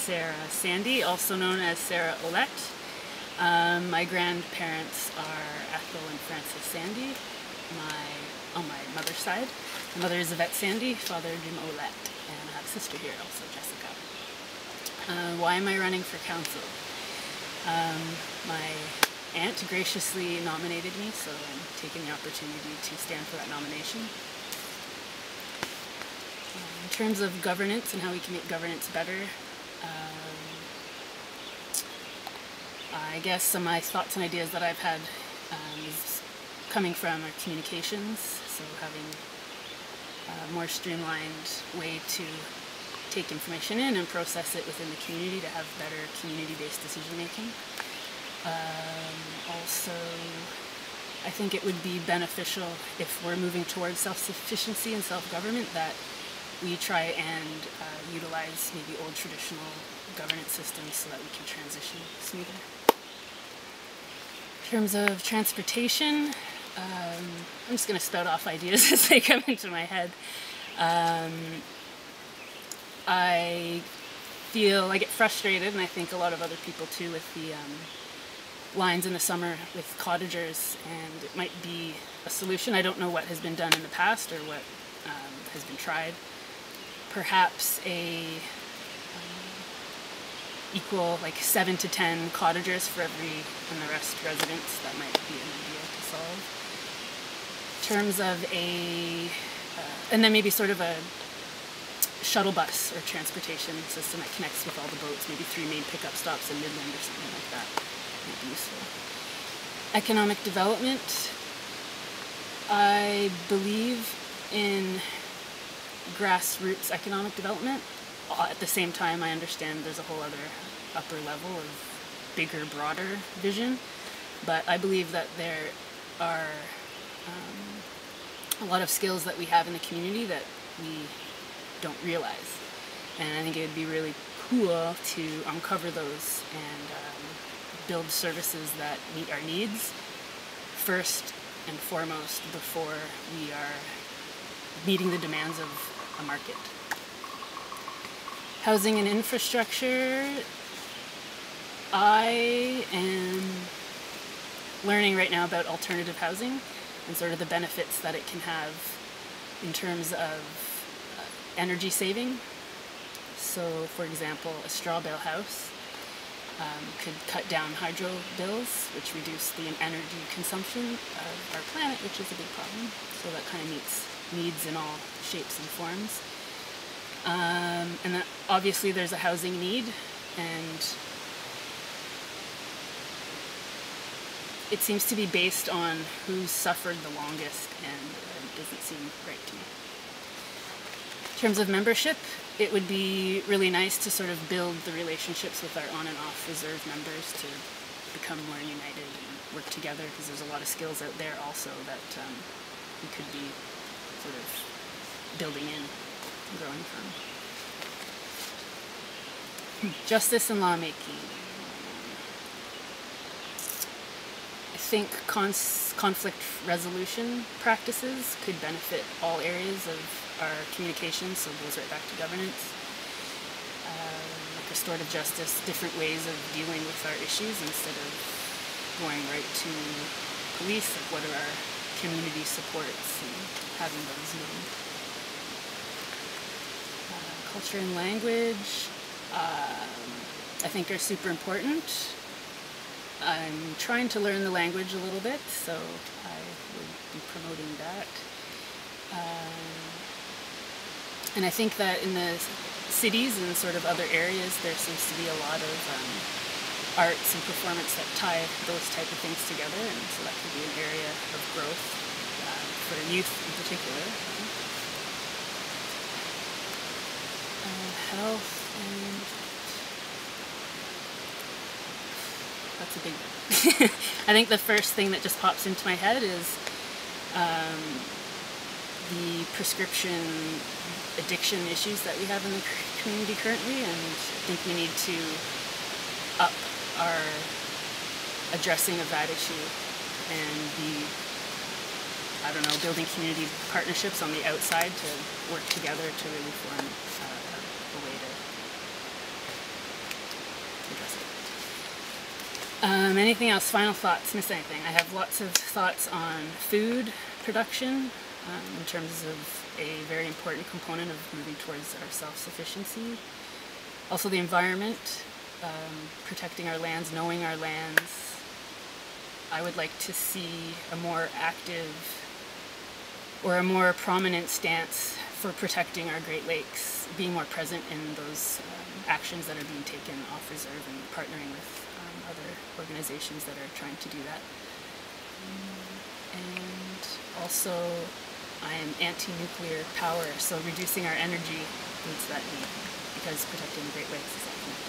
Sarah Sandy, also known as Sarah Ouellette. My grandparents are Ethel and Frances Sandy, on my mother's side. My mother is Yvette Sandy, father Jim Ouellette, and I have a sister here also, Jessica. Why am I running for council? My aunt graciously nominated me, so I'm taking the opportunity to stand for that nomination. In terms of governance and how we can make governance better, I guess some of my thoughts and ideas that I've had is coming from our communications, so having a more streamlined way to take information in and process it within the community to have better community-based decision making. Also, I think it would be beneficial if we're moving towards self-sufficiency and self-government that we try and utilize maybe old traditional governance systems so that we can transition smoother. In terms of transportation, I'm just going to spout off ideas as they come into my head. I get frustrated, and I think a lot of other people too, with the lines in the summer with cottagers, and it might be a solution. I don't know what has been done in the past or what has been tried. Perhaps equal 7 to 10 cottagers for every, and the rest residents. That might be an idea to solve. In terms of and then maybe sort of a shuttle bus or transportation system that connects with all the boats, maybe 3 main pickup stops in Midland or something like that. Might be useful. Economic development. I believe in grassroots economic development. At the same time, I understand there's a whole other upper level of bigger, broader vision, but I believe that there are a lot of skills that we have in the community that we don't realize, and I think it would be really cool to uncover those and build services that meet our needs first and foremost before we are meeting the demands of a market. Housing and infrastructure. I am learning right now about alternative housing and sort of the benefits that it can have in terms of energy saving. So, for example, a straw bale house could cut down hydro bills, which reduce the energy consumption of our planet, which is a big problem. So that kind of meets needs in all shapes and forms. And that obviously there's a housing need, and it seems to be based on who suffered the longest, and it doesn't seem right to me. In terms of membership, it would be really nice to sort of build the relationships with our on and off reserve members to become more united and work together, because there's a lot of skills out there also that we could be sort of building in and growing from. Justice and lawmaking. I think conflict resolution practices could benefit all areas of our communications, so it goes right back to governance. Like restorative justice, different ways of dealing with our issues instead of going right to police, like what are our community supports and having those named. Culture and language, I think are super important. I'm trying to learn the language a little bit, so I would be promoting that. And I think that in the cities and sort of other areas, there seems to be a lot of arts and performance that tie those type of things together, and so that could be an area of growth for youth in particular. Health and that's a big one. I think the first thing that just pops into my head is the prescription addiction issues that we have in the community currently, and I think we need to up our addressing of that issue and be, I don't know, building community partnerships on the outside to work together to really form a way to president. Anything else? Final thoughts? Miss anything? I have lots of thoughts on food production in terms of a very important component of moving towards our self-sufficiency. Also the environment, protecting our lands, knowing our lands. I would like to see a more active or a more prominent stance for protecting our Great Lakes, being more present in those actions that are being taken off reserve and partnering with other organizations that are trying to do that. And also, I am anti-nuclear power, so reducing our energy meets that need, because protecting the Great Lakes is all connected.